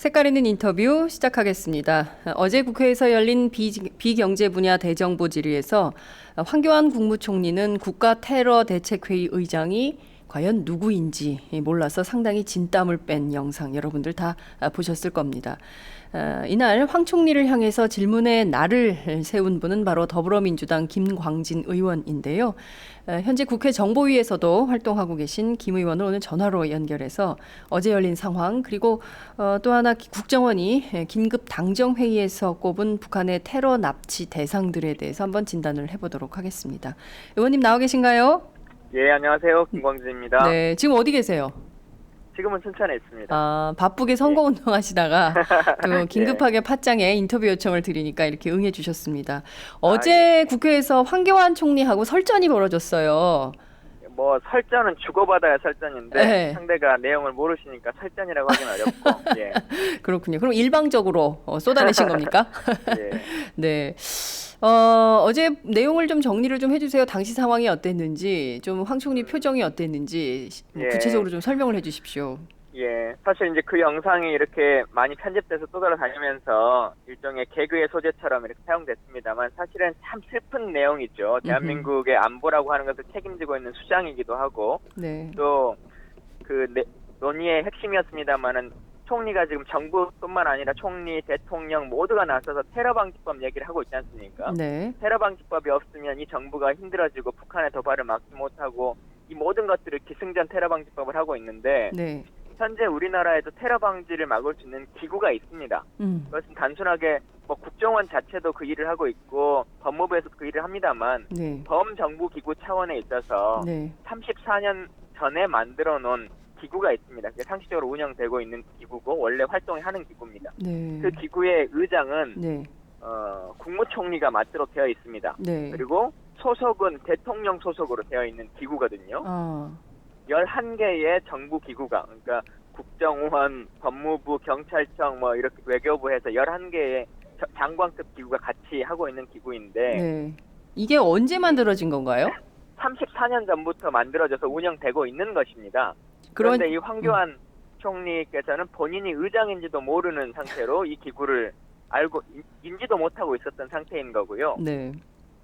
색깔 있는 인터뷰 시작하겠습니다. 어제 국회에서 열린 비경제 분야 대정부 질의에서 황교안 국무총리는 국가 테러 대책회의 의장이 과연 누구인지 몰라서 상당히 진땀을 뺀 영상 여러분들 다 보셨을 겁니다. 이날 황 총리를 향해서 질문의 날을 세운 분은 바로 더불어민주당 김광진 의원인데요. 현재 국회 정보위에서도 활동하고 계신 김 의원을 오늘 전화로 연결해서 어제 열린 상황 그리고 또 하나 국정원이 긴급 당정회의에서 꼽은 북한의 테러 납치 대상들에 대해서 한번 진단을 해보도록 하겠습니다. 의원님 나와 계신가요? 예, 안녕하세요. 김광진입니다. 네, 지금 어디 계세요? 지금은 순천에 있습니다. 바쁘게 선거운동 하시다가 또 긴급하게 예. 팟짱에 인터뷰 요청을 드리니까 이렇게 응해 주셨습니다. 어제 국회에서 황교안 총리하고 설전이 벌어졌어요. 뭐 설전은 주고받아야 설전인데 네. 상대가 내용을 모르시니까 설전이라고 하긴 어렵고. 예. 그렇군요. 그럼 일방적으로 쏟아내신 겁니까? 예. 네. 어제 내용을 좀 정리를 좀 해주세요. 당시 상황이 어땠는지, 좀 황 총리 표정이 어땠는지 예. 구체적으로 좀 설명을 해주십시오. 예. 사실 이제 그 영상이 이렇게 많이 편집돼서 떠돌아다니면서 일종의 개그의 소재처럼 이렇게 사용됐습니다만 사실은 참 슬픈 내용이죠. 대한민국의 안보라고 하는 것을 책임지고 있는 수장이기도 하고 네. 또 그 논의의 핵심이었습니다만은 총리가 지금 정부뿐만 아니라 총리, 대통령 모두가 나서서 테러 방지법 얘기를 하고 있지 않습니까? 네. 테러 방지법이 없으면 이 정부가 힘들어지고 북한의 도발을 막지 못하고 이 모든 것들을 기승전 테러 방지법을 하고 있는데 네. 현재 우리나라에도 테러 방지를 막을 수 있는 기구가 있습니다. 그것은 단순하게 뭐 국정원 자체도 그 일을 하고 있고 법무부에서도 그 일을 합니다만 네. 범정부 기구 차원에 있어서 네. 34년 전에 만들어 놓은 기구가 있습니다. 그게 상식적으로 운영되고 있는 기구고 원래 활동하는 기구입니다. 네. 그 기구의 의장은 네. 국무총리가 맡도록 되어 있습니다. 네. 그리고 소속은 대통령 소속으로 되어 있는 기구거든요. 11개의 정부 기구가 그러니까 국정원, 법무부, 경찰청 뭐 이렇게 외교부 해서 11개의 장관급 기구가 같이 하고 있는 기구인데 네. 이게 언제 만들어진 건가요? 34년 전부터 만들어져서 운영되고 있는 것입니다. 그런데 이 황교안 총리께서는 본인이 의장인지도 모르는 상태로 이 기구를 알고 인지도 못하고 있었던 상태인 거고요. 네.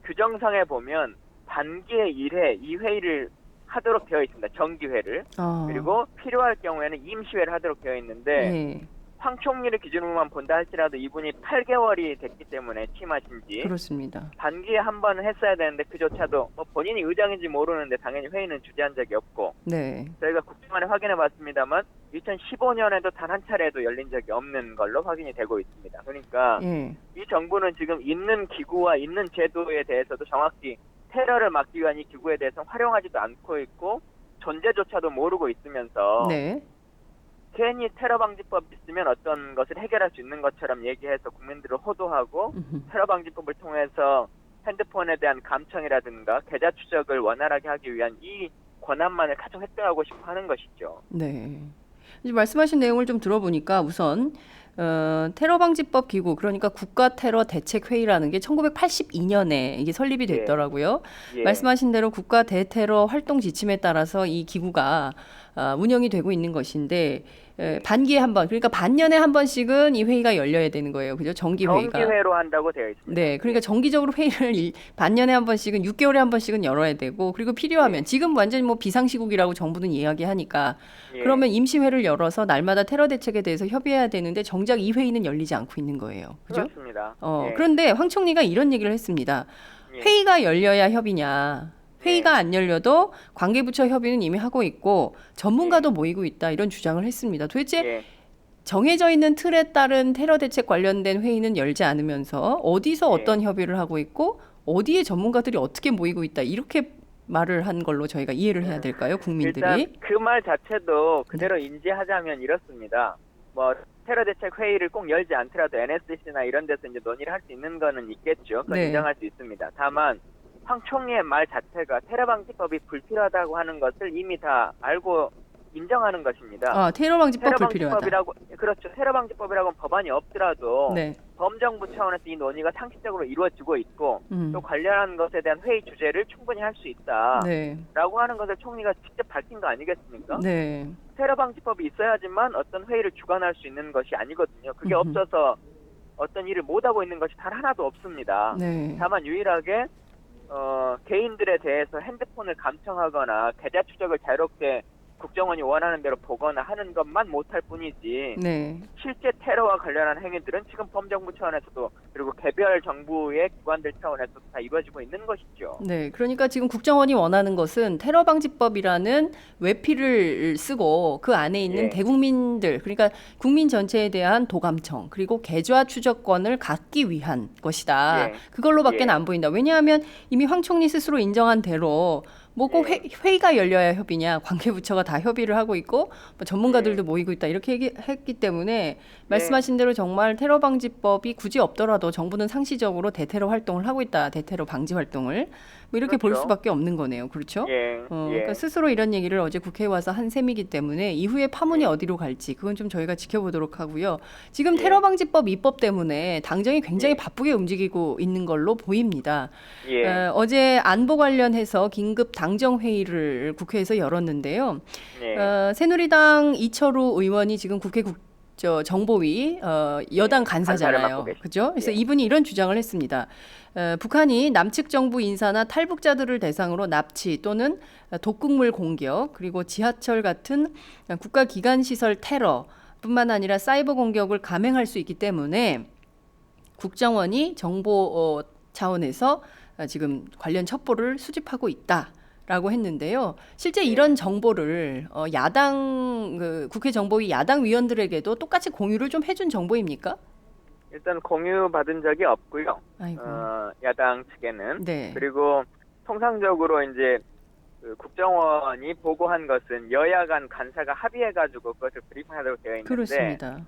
규정상에 보면 단기에 1회, 2회를 하도록 되어 있습니다. 정기회를. 그리고 필요할 경우에는 임시회를 하도록 되어 있는데 네. 황 총리를 기준으로만 본다 할지라도 이분이 8개월이 됐기 때문에 취임하신 지 그렇습니다. 단기에 한 번은 했어야 되는데 그조차도 뭐 본인이 의장인지 모르는데 당연히 회의는 주재한 적이 없고 네. 저희가 국정원에 확인해 봤습니다만 2015년에도 단 한 차례도 열린 적이 없는 걸로 확인이 되고 있습니다. 그러니까 예. 이 정부는 지금 있는 기구와 있는 제도에 대해서도 정확히 테러를 막기 위한 이 기구에 대해서 활용하지도 않고 있고 존재조차도 모르고 있으면서 네. 괜히 테러 방지법 있으면 어떤 것을 해결할 수 있는 것처럼 얘기해서 국민들을 호도하고 테러 방지법을 통해서 핸드폰에 대한 감청이라든가 계좌 추적을 원활하게 하기 위한 이 권한만을 가지고 획득하고 싶어 하는 것이죠. 네. 이제 말씀하신 내용을 좀 들어보니까 우선 테러 방지법 기구 그러니까 국가 테러 대책 회의라는 게 1982년에 이게 설립이 됐더라고요. 예. 말씀하신 대로 국가 대테러 활동 지침에 따라서 이 기구가 운영이 되고 있는 것인데 반기에 한 번, 그러니까 반년에 한 번씩은 이 회의가 열려야 되는 거예요. 그죠? 정기 회의가. 정기회로 한다고 되어 있습니다. 네, 그러니까 정기적으로 회의를 반년에 한 번씩은 6개월에 한 번씩은 열어야 되고 그리고 필요하면 지금 완전히 뭐 비상시국이라고 정부는 이야기하니까 예. 그러면 임시회를 열어서 날마다 테러 대책에 대해서 협의해야 되는데 정작 이 회의는 열리지 않고 있는 거예요. 그죠? 그렇습니다. 예. 그런데 황 총리가 이런 얘기를 했습니다. 예. 회의가 열려야 협의냐. 회의가 안 열려도 관계부처 협의는 이미 하고 있고 전문가도 모이고 있다. 이런 주장을 했습니다. 도대체 정해져 있는 틀에 따른 테러 대책 관련된 회의는 열지 않으면서 어디서 어떤 협의를 하고 있고 어디에 전문가들이 어떻게 모이고 있다. 이렇게 말을 한 걸로 저희가 이해를 해야 될까요? 국민들이. 일단 그 말 자체도 그대로 인지하자면 이렇습니다. 뭐 테러 대책 회의를 꼭 열지 않더라도 NSC나 이런 데서 이제 논의를 할 수 있는 거는 있겠죠. 그건 인정할 수 있습니다. 다만 황 총리의 말 자체가 테러 방지법이 불필요하다고 하는 것을 이미 다 알고 인정하는 것입니다. 아, 테러 방지법 불필요하다. 그렇죠. 테러 방지법이라고는 법안이 없더라도 네. 범정부 차원에서 이 논의가 상식적으로 이루어지고 있고 또 관련한 것에 대한 회의 주제를 충분히 할 수 있다라고 네. 하는 것을 총리가 직접 밝힌 거 아니겠습니까? 네. 테러 방지법이 있어야지만 어떤 회의를 주관할 수 있는 것이 아니거든요. 그게 없어서 어떤 일을 못하고 있는 것이 단 하나도 없습니다. 네. 다만 유일하게 개인들에 대해서 핸드폰을 감청하거나 계좌 추적을 자유롭게 국정원이 원하는 대로 보거나 하는 것만 못할 뿐이지 네. 실제 테러와 관련한 행위들은 지금 범정부 차원에서도 그리고 개별 정부의 기관들 차원에서도 다 이루어지고 있는 것이죠. 네. 그러니까 지금 국정원이 원하는 것은 테러 방지법이라는 외피를 쓰고 그 안에 있는 예. 대국민들, 그러니까 국민 전체에 대한 도감청 그리고 계좌 추적권을 갖기 위한 것이다. 예. 그걸로밖에 예. 안 보인다. 왜냐하면 이미 황 총리 스스로 인정한 대로 뭐 꼭 회의가 열려야 협의냐, 관계부처가 다 협의를 하고 있고 뭐 전문가들도 모이고 있다 이렇게 했기 때문에 말씀하신 대로 정말 테러 방지법이 굳이 없더라도 정부는 상시적으로 대테러 활동을 하고 있다, 대테러 방지 활동을 뭐 이렇게 볼 그렇죠. 수밖에 없는 거네요. 그렇죠? 예. 그러니까 스스로 이런 얘기를 어제 국회에 와서 한 셈이기 때문에 이후에 파문이 어디로 갈지 그건 좀 저희가 지켜보도록 하고요. 지금 테러 방지법 입법 때문에 당정이 굉장히 바쁘게 움직이고 있는 걸로 보입니다. 어제 안보 관련해서 긴급 당정 회의를 국회에서 열었는데요. 새누리당 이철우 의원이 지금 국회 정보위 여당 간사잖아요. 그죠? 그래서 이분이 이런 주장을 했습니다. 북한이 남측 정부 인사나 탈북자들을 대상으로 납치 또는 독극물 공격 그리고 지하철 같은 국가기관시설 테러뿐만 아니라 사이버 공격을 감행할 수 있기 때문에 국정원이 정보 차원에서 지금 관련 첩보를 수집하고 있다라고 했는데요. 실제 이런 정보를 야당 국회 정보위 야당 위원들에게도 똑같이 공유를 좀 해준 정보입니까? 일단 공유 받은 적이 없고요. 야당 측에는. 네. 그리고 통상적으로 이제 그 국정원이 보고한 것은 여야 간 간사가 합의해가지고 그것을 브리핑하도록 되어 있는데, 그렇습니다.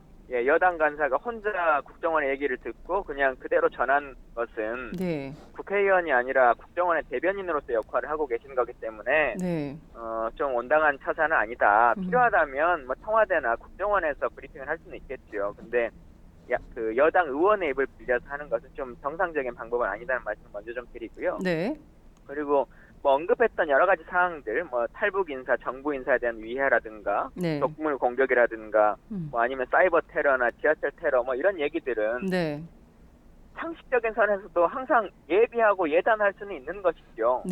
여당 간사가 혼자 국정원의 얘기를 듣고 그냥 그대로 전한 것은 국회의원이 아니라 국정원의 대변인으로서 역할을 하고 계신 거기 때문에 좀 온당한 처사는 아니다. 필요하다면 뭐 청와대나 국정원에서 브리핑을 할 수는 있겠죠. 근데 그 여당 의원의 입을 빌려서 하는 것은 좀 정상적인 방법은 아니다는 말씀을 먼저 좀 드리고요. 그리고 뭐 언급했던 여러 가지 사항들, 뭐 탈북 인사, 정부 인사에 대한 위해라든가, 독물 공격이라든가, 뭐 아니면 사이버 테러나 지하철 테러, 뭐 이런 얘기들은 상식적인 선에서도 항상 예비하고 예단할 수는 있는 것이죠.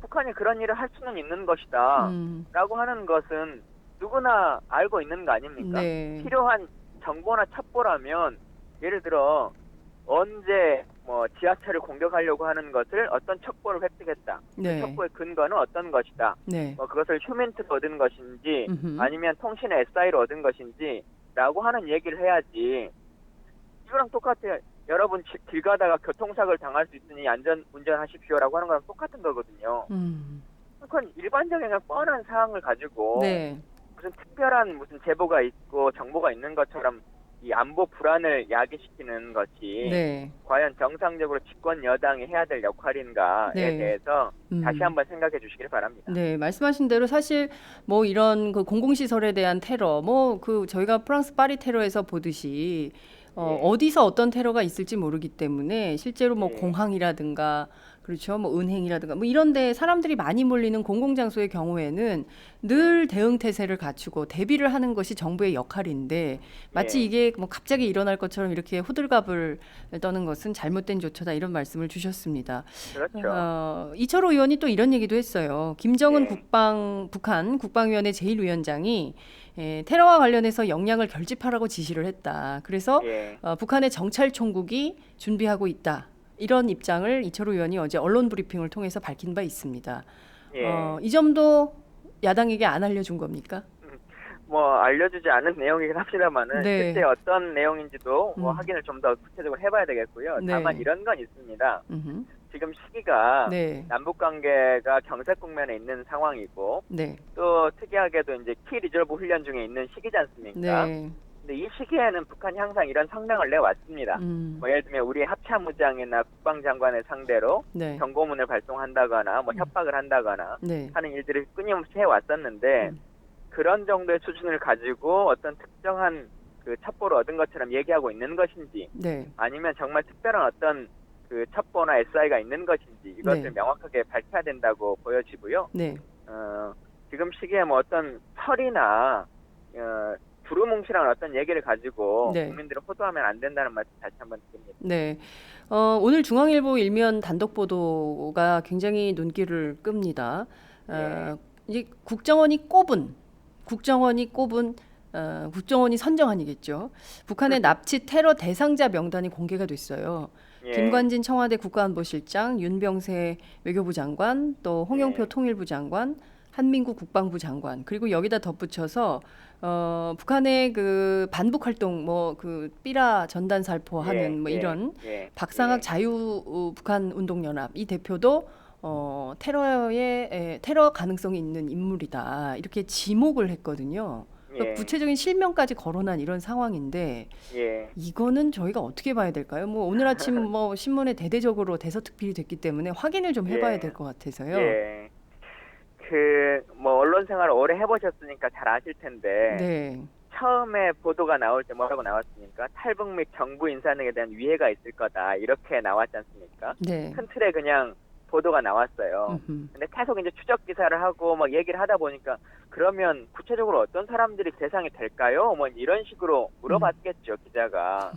북한이 그런 일을 할 수는 있는 것이다라고 하는 것은 누구나 알고 있는 거 아닙니까? 필요한 정보나 첩보라면 예를 들어 언제 뭐 지하철을 공격하려고 하는 것을 어떤 첩보를 획득했다. 그 첩보의 근거는 어떤 것이다. 뭐 그것을 휴민트로 얻은 것인지 아니면 통신의 SI로 얻은 것인지라고 하는 얘기를 해야지. 이거랑 똑같아요. 여러분 길 가다가 교통사고를 당할 수 있으니 안전 운전하십시오라고 하는 거랑 똑같은 거거든요. 그건 일반적인 그냥 뻔한 사항을 가지고 무슨 특별한 무슨 제보가 있고 정보가 있는 것처럼 이 안보 불안을 야기시키는 것이 과연 정상적으로 집권 여당이 해야 될 역할인가에 대해서 다시 한번 생각해 주시길 바랍니다. 말씀하신 대로 사실 뭐 이런 그 공공시설에 대한 테러, 뭐 그 저희가 프랑스 파리 테러에서 보듯이 어디서 어떤 테러가 있을지 모르기 때문에 실제로 뭐 공항이라든가 그렇죠. 뭐 은행이라든가 뭐 이런 데 사람들이 많이 몰리는 공공장소의 경우에는 늘 대응 태세를 갖추고 대비를 하는 것이 정부의 역할인데 마치 이게 뭐 갑자기 일어날 것처럼 이렇게 호들갑을 떠는 것은 잘못된 조처다 이런 말씀을 주셨습니다. 그렇죠. 이철호 의원이 또 이런 얘기도 했어요. 김정은 북한 국방위원회 제1위원장이 테러와 관련해서 역량을 결집하라고 지시를 했다. 그래서 북한의 정찰총국이 준비하고 있다. 이런 입장을 이철호 의원이 어제 언론 브리핑을 통해서 밝힌 바 있습니다. 이 점도 야당에게 안 알려준 겁니까? 뭐 알려주지 않은 내용이긴 합니다만은 실제 어떤 내용인지도 뭐 확인을 좀 더 구체적으로 해봐야 되겠고요. 다만 이런 건 있습니다. 지금 시기가 남북 관계가 경색 국면에 있는 상황이고 또 특이하게도 이제 키 리저브 훈련 중에 있는 시기지 않습니까? 근데 이 시기에는 북한이 항상 이런 성명을 내왔습니다. 뭐 예를 들면 우리 합참의장이나 국방장관을 상대로 경고문을 발송한다거나 뭐 협박을 한다거나 하는 일들을 끊임없이 해왔었는데 그런 정도의 수준을 가지고 어떤 특정한 그 첩보를 얻은 것처럼 얘기하고 있는 것인지, 네. 아니면 정말 특별한 어떤 그 첩보나 SI가 있는 것인지 이것을 네. 명확하게 밝혀야 된다고 보여지고요. 네. 지금 시기에 뭐 어떤 설이나 두루뭉실한 어떤 얘기를 가지고 네. 국민들을 호도하면 안 된다는 말씀 다시 한번 드립니다. 네. 오늘 중앙일보 일면 단독 보도가 굉장히 눈길을 끕니다. 예. 이제 국정원이 선정안이겠죠. 북한의 납치 테러 대상자 명단이 공개가 됐어요. 예. 김관진 청와대 국가안보실장, 윤병세 외교부 장관, 또 홍영표 예. 통일부 장관, 한민구 국방부 장관, 그리고 여기다 덧붙여서 북한의 그 반북 활동, 뭐 그 삐라 전단 살포하는 뭐 이런 박상학 자유 북한 운동연합 이 대표도 테러 가능성이 있는 인물이다, 이렇게 지목을 했거든요. 그러니까 구체적인 실명까지 거론한 이런 상황인데 이거는 저희가 어떻게 봐야 될까요? 뭐 오늘 아침 뭐 신문에 대대적으로 대서특필이 됐기 때문에 확인을 좀 해봐야 될 것 같아서요. 뭐 언론 생활을 오래 해보셨으니까 잘 아실 텐데, 네. 처음에 보도가 나올 때 뭐라고 나왔습니까? 탈북 및 정부 인사 등에 대한 위해가 있을 거다, 이렇게 나왔지 않습니까? 네. 큰 틀에 그냥 보도가 나왔어요. 근데 계속 이제 추적 기사를 하고 막 얘기를 하다 보니까, 그러면 구체적으로 어떤 사람들이 대상이 될까요? 뭐 이런 식으로 물어봤겠죠, 기자가.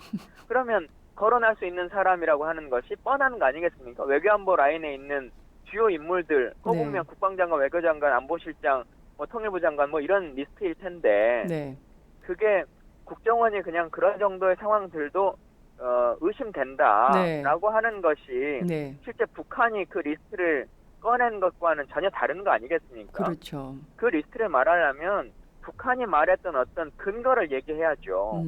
그러면 거론할 수 있는 사람이라고 하는 것이 뻔한 거 아니겠습니까? 외교안보 라인에 있는 주요 인물들, 꼽으면 국방장관, 외교장관, 안보실장, 뭐 통일부 장관, 뭐 이런 리스트일 텐데, 네. 그게 국정원이 그냥 그런 정도의 상황들도 의심된다라고 하는 것이 실제 북한이 그 리스트를 꺼낸 것과는 전혀 다른 거 아니겠습니까? 그렇죠. 그 리스트를 말하려면 북한이 말했던 어떤 근거를 얘기해야죠.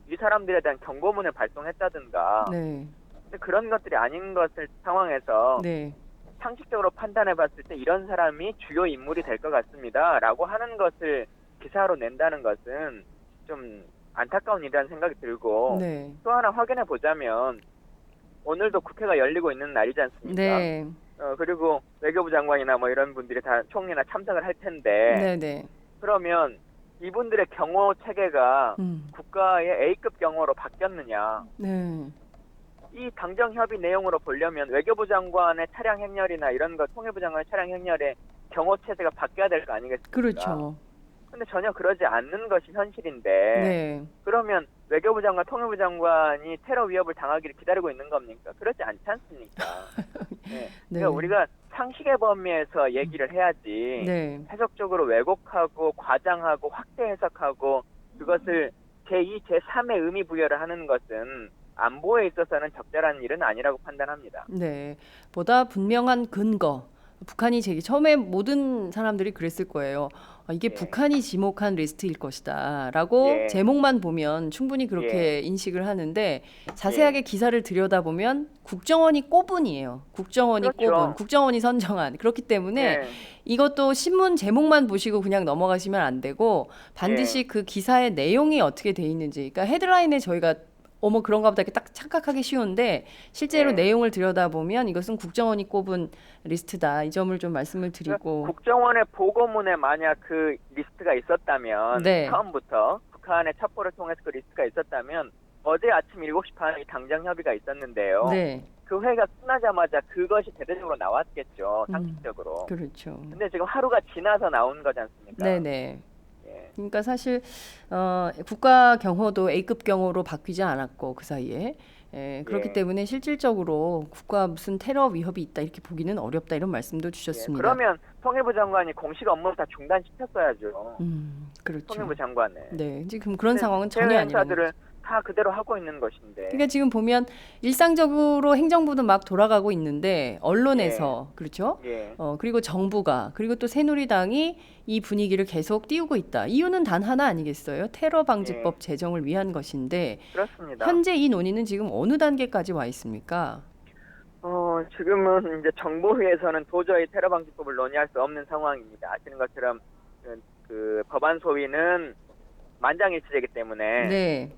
이 사람들에 대한 경고문을 발송했다든가. 근데 그런 것들이 아닌 것을 상황에서 상식적으로 판단해봤을 때 이런 사람이 주요 인물이 될 것 같습니다라고 하는 것을 기사로 낸다는 것은 좀 안타까운 일이라는 생각이 들고, 또 하나 확인해 보자면 오늘도 국회가 열리고 있는 날이지 않습니까? 그리고 외교부 장관이나 뭐 이런 분들이 다 총리나 참석을 할 텐데, 그러면 이분들의 경호 체계가 국가의 A급 경호로 바뀌었느냐? 이 당정 협의 내용으로 보려면 외교부 장관의 차량 행렬이나 이런 것, 통일부 장관의 차량 행렬의 경호 체제가 바뀌어야 될 거 아니겠습니까? 그렇죠. 근데 전혀 그러지 않는 것이 현실인데, 그러면 외교부 장관, 통일부 장관이 테러 위협을 당하기를 기다리고 있는 겁니까? 그렇지 않지 않습니까? 그러니까 우리가 상식의 범위에서 얘기를 해야지, 해석적으로 왜곡하고 과장하고 확대 해석하고 그것을 제2, 제3의 의미 부여를 하는 것은 안보에 있어서는 적절한 일은 아니라고 판단합니다. 보다 분명한 근거. 북한이 처음에 모든 사람들이 그랬을 거예요. 이게 북한이 지목한 리스트일 것이다 라고 제목만 보면 충분히 그렇게 인식을 하는데, 자세하게 기사를 들여다보면 국정원이 꼽은이에요. 국정원이 꼽은, 국정원이 선정한. 그렇기 때문에 이것도 신문 제목만 보시고 그냥 넘어가시면 안 되고, 반드시 그 기사의 내용이 어떻게 돼 있는지, 그러니까 헤드라인에 저희가 어머 그런가 보다 이렇게 딱 착각하기 쉬운데, 실제로 내용을 들여다보면 이것은 국정원이 꼽은 리스트다, 이 점을 좀 말씀을 드리고. 국정원의 보고문에 만약 그 리스트가 있었다면, 처음부터 북한의 첩보를 통해서 그 리스트가 있었다면 어제 아침 7시 반에 당정 협의가 있었는데요. 그 회의가 끝나자마자 그것이 대대적으로 나왔겠죠, 상식적으로. 그렇죠. 근데 지금 하루가 지나서 나온 거지 않습니까? 그러니까 사실 국가 경호도 A급 경호로 바뀌지 않았고 그 사이에 그렇기 때문에 실질적으로 국가 무슨 테러 위협이 있다 이렇게 보기는 어렵다, 이런 말씀도 주셨습니다. 그러면 통일부 장관이 공식 업무를 다 중단시켰어야죠. 그렇죠. 통일부 장관을. 지금 그런 상황은 전혀 아니라는 거죠. 다 그대로 하고 있는 것인데. 그러니까 지금 보면 일상적으로 행정부는 막 돌아가고 있는데, 언론에서 그렇죠. 그리고 정부가, 그리고 또 새누리당이 이 분위기를 계속 띄우고 있다. 이유는 단 하나 아니겠어요? 테러 방지법 제정을 위한 것인데, 그렇습니다. 현재 이 논의는 지금 어느 단계까지 와 있습니까? 지금은 이제 정보위에서는 도저히 테러 방지법을 논의할 수 없는 상황입니다. 아시는 것처럼 그 법안 소위는 만장일치이기 때문에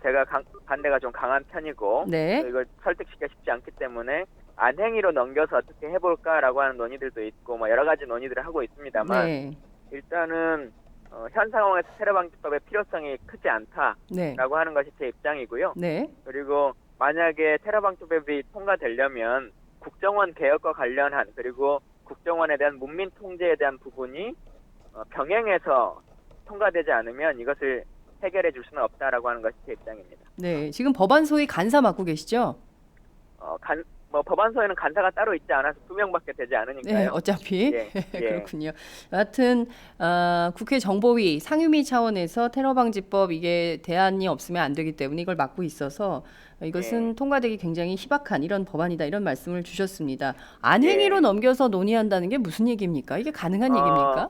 제가 반대가 좀 강한 편이고, 이걸 설득시키기가 쉽지 않기 때문에 안행위로 넘겨서 어떻게 해볼까라고 하는 논의들도 있고, 뭐 여러 가지 논의들을 하고 있습니다만, 일단은 현 상황에서 테러 방지법의 필요성이 크지 않다라고 네. 하는 것이 제 입장이고요. 네. 그리고 만약에 테러 방지법이 통과되려면 국정원 개혁과 관련한 그리고 국정원에 대한 문민 통제에 대한 부분이 병행해서 통과되지 않으면 이것을 해결해 줄 수는 없다라고 하는 것이 제 입장입니다. 네. 지금 법안 소위 간사 맡고 계시죠? 법안소에는 간사가 따로 있지 않아서 2명밖에 되지 않으니까요. 네, 어차피 예, 예. 그렇군요. 여하튼 국회 정보위 상임위 차원에서 테러 방지법 이게 대안이 없으면 안 되기 때문에 이걸 막고 있어서 이것은 통과되기 굉장히 희박한 이런 법안이다 이런 말씀을 주셨습니다. 안행위로 넘겨서 논의한다는 게 무슨 얘기입니까? 이게 가능한 얘기입니까?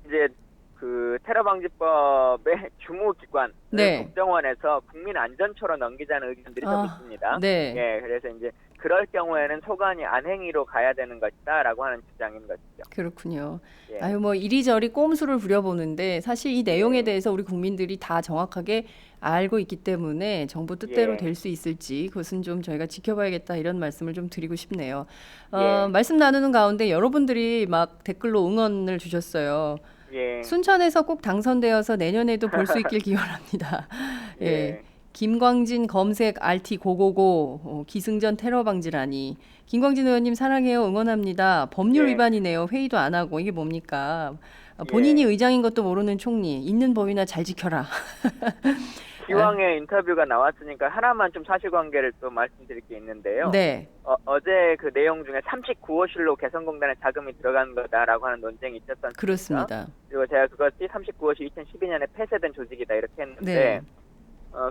이제 그 테러 방지법의 주무기관 네. 국정원에서 국민 안전처로 넘기자는 의견들이 좀 있습니다. 네. 예, 그래서 이제 그럴 경우에는 소관이 안행위로 가야 되는 것이다라고 하는 주장인 것이죠. 그렇군요. 예. 아유 뭐 이리저리 꼼수를 부려보는데 사실 이 내용에 대해서 우리 국민들이 다 정확하게 알고 있기 때문에 정부 뜻대로 예. 될 수 있을지 그것은 좀 저희가 지켜봐야겠다 이런 말씀을 좀 드리고 싶네요. 예. 말씀 나누는 가운데 여러분들이 막 댓글로 응원을 주셨어요. 예. 순천에서 꼭 당선되어서 내년에도 볼 수 있길 기원합니다. 예. 예. 김광진 검색 RT 고고고 기승전 테러 방지라니. 김광진 의원님 사랑해요 응원합니다. 법률 예. 위반이네요. 회의도 안 하고 이게 뭡니까? 본인이 의장인 것도 모르는 총리. 있는 법이나 잘 지켜라. 기왕에 인터뷰가 나왔으니까 하나만 좀 사실관계를 또 말씀드릴 게 있는데요. 네. 어제 그 내용 중에 39호실로 개성공단에 자금이 들어간 거다라고 하는 논쟁이 있었던 그렇습니다. 그리고 제가 그것이 39호실 2012년에 폐쇄된 조직이다 이렇게 했는데 네.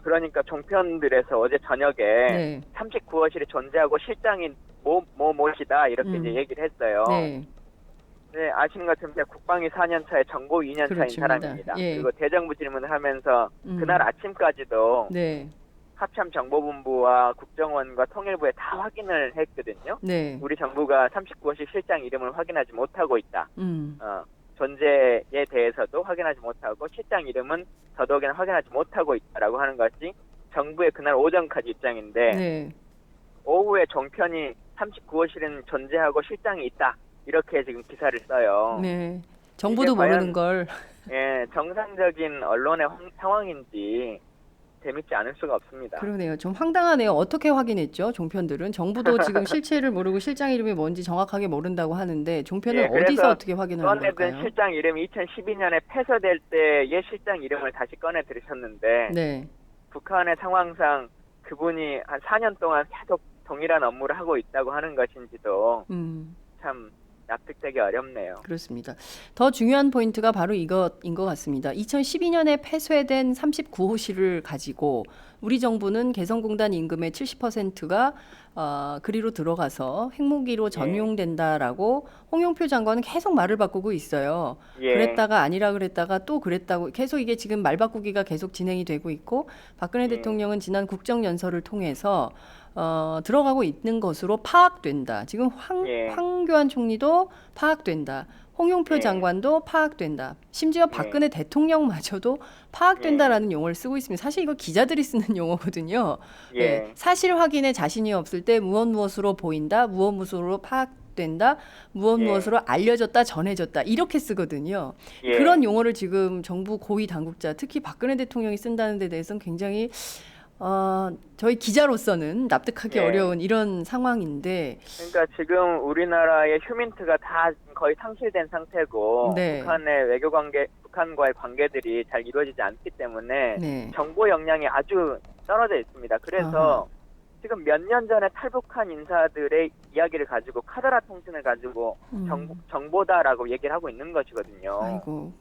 그러니까 종편들에서 어제 저녁에 네. 39호실이 존재하고 실장인 뭐시다 이렇게 이제 얘기를 했어요. 네. 네, 아시는 것처럼 제가 국방위 4년 차에 정보 2년 차인 그렇습니다. 사람입니다. 예. 그리고 대정부 질문을 하면서 그날 아침까지도 네. 합참 정보본부와 국정원과 통일부에 다 확인을 했거든요. 네. 우리 정부가 39호실 실장 이름을 확인하지 못하고 있다. 음. 존재에 대해서도 확인하지 못하고 실장 이름은 더더욱이나 확인하지 못하고 있다라고 하는 것이 정부의 그날 오전까지 입장인데 네. 오후에 종편이 39호실은 존재하고 실장이 있다. 이렇게 지금 기사를 써요. 네. 정부도 이게 과연- 모르는 걸. 예, 정상적인 언론의 상황인지 재밌지 않을 수가 없습니다. 그러네요. 좀 황당하네요. 어떻게 확인했죠? 종편들은 정부도 지금 실체를 모르고 실장 이름이 뭔지 정확하게 모른다고 하는데 종편은 예, 어디서 그래서 어떻게 확인하는 꺼내든 걸까요? 실장 이름이 2012년에 폐쇄될 때의 실장 이름을 다시 꺼내 들으셨는데 네. 북한의 상황상 그분이 한 4년 동안 계속 동일한 업무를 하고 있다고 하는 것인지도 참 납득되기 어렵네요. 그렇습니다. 더 중요한 포인트가 바로 이것인 것 같습니다. 2012년에 폐쇄된 39호실을 가지고 우리 정부는 개성공단 임금의 70%가 그리로 들어가서 핵무기로 전용된다라고 홍영표 장관은 계속 말을 바꾸고 있어요. 예. 그랬다가 아니라 그랬다가 또 그랬다고 계속 이게 지금 말 바꾸기가 계속 진행이 되고 있고 박근혜 대통령은 지난 국정연설을 통해서 들어가고 있는 것으로 파악된다. 지금 황교안 총리도 파악된다. 홍영표 장관도 파악된다. 심지어 박근혜 대통령마저도 파악된다라는 용어를 쓰고 있습니다. 사실 이거 기자들이 쓰는 용어거든요. 예. 사실 확인에 자신이 없을 때 무엇으로 보인다, 무엇으로 파악된다, 무엇으로 알려졌다, 전해졌다 이렇게 쓰거든요. 그런 용어를 지금 정부 고위 당국자, 특히 박근혜 대통령이 쓴다는 데 대해서는 굉장히 저희 기자로서는 납득하기 어려운 이런 상황인데. 그러니까 지금 우리나라의 휴민트가 다 거의 상실된 상태고 북한의 북한과의 관계들이 잘 이루어지지 않기 때문에 정보 역량이 아주 떨어져 있습니다. 그래서 지금 몇 년 전에 탈북한 인사들의 이야기를 가지고 카더라 통신을 가지고 정보다라고 얘기를 하고 있는 것이거든요. 아이고.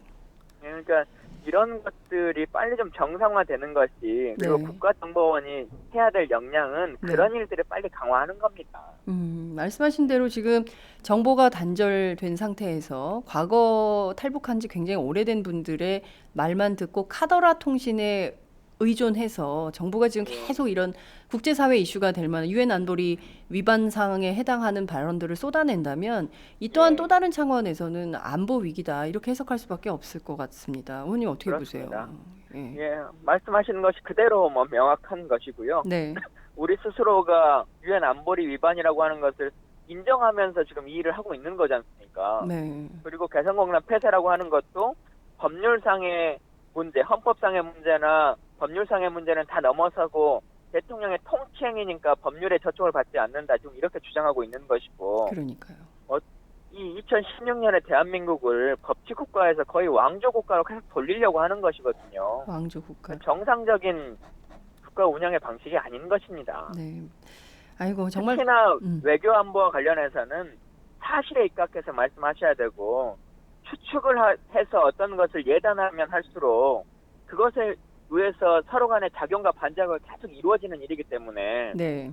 그러니까 이런 것들이 빨리 좀 정상화되는 것이 그리고 국가정보원이 해야 될 역량은 그런 일들을 빨리 강화하는 겁니다. 말씀하신 대로 지금 정보가 단절된 상태에서 과거 탈북한 지 굉장히 오래된 분들의 말만 듣고 카더라 통신에 의존해서 정부가 지금 계속 이런 국제사회 이슈가 될 만한 유엔 안보리 위반 사항에 해당하는 발언들을 쏟아낸다면 이 또한 또 다른 차원에서는 안보 위기다 이렇게 해석할 수밖에 없을 것 같습니다. 의원님 어떻게 그렇습니다. 보세요? 예, 말씀하시는 것이 그대로 명확한 것이고요. 네. 우리 스스로가 유엔 안보리 위반이라고 하는 것을 인정하면서 지금 이 일을 하고 있는 거지 않습니까? 네. 그리고 개성공단 폐쇄라고 하는 것도 법률상의 문제, 헌법상의 문제나 법률상의 문제는 다 넘어서고 대통령의 통치행위니까 법률에 저촉을 받지 않는다. 지금 이렇게 주장하고 있는 것이고 그러니까요. 이 2016년에 대한민국을 법치국가에서 거의 왕조국가로 계속 돌리려고 하는 것이거든요. 왕조 국가. 정상적인 국가 운영의 방식이 아닌 것입니다. 네. 아이고 정말 특히나 외교 안보와 관련해서는 사실에 입각해서 말씀하셔야 되고 추측을 해서 어떤 것을 예단하면 할수록 그것에 의해서 서로 간의 작용과 반작용이 계속 이루어지는 일이기 때문에 네.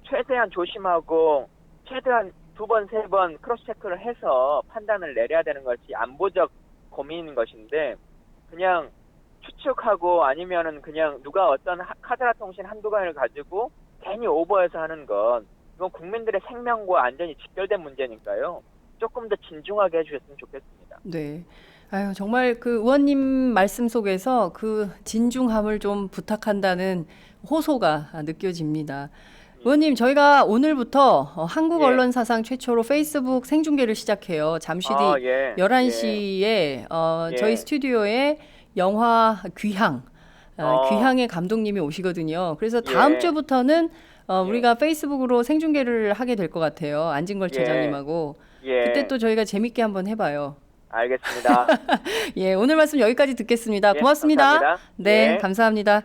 최대한 조심하고 최대한 2번, 3번 크로스 체크를 해서 판단을 내려야 되는 것이 안보적 고민인 것인데 그냥 추측하고 아니면은 그냥 누가 어떤 카드라 통신 한두 가지를 가지고 괜히 오버해서 하는 건 이건 국민들의 생명과 안전이 직결된 문제니까요. 조금 더 진중하게 해주셨으면 좋겠습니다. 네. 아유, 정말 그 의원님 말씀 속에서 그 진중함을 좀 부탁한다는 호소가 느껴집니다. 의원님, 저희가 오늘부터 한국 예. 언론 사상 최초로 페이스북 생중계를 시작해요. 잠시 뒤 예. 11시에 예. 저희 스튜디오에 영화 귀향, 어. 귀향의 감독님이 오시거든요. 그래서 다음 예. 주부터는 예. 우리가 페이스북으로 생중계를 하게 될 것 같아요. 안진걸 예. 처장님하고. 예. 그때 또 저희가 재밌게 한번 해봐요. 알겠습니다. 예, 오늘 말씀 여기까지 듣겠습니다. 예, 고맙습니다. 감사합니다. 네, 예. 감사합니다.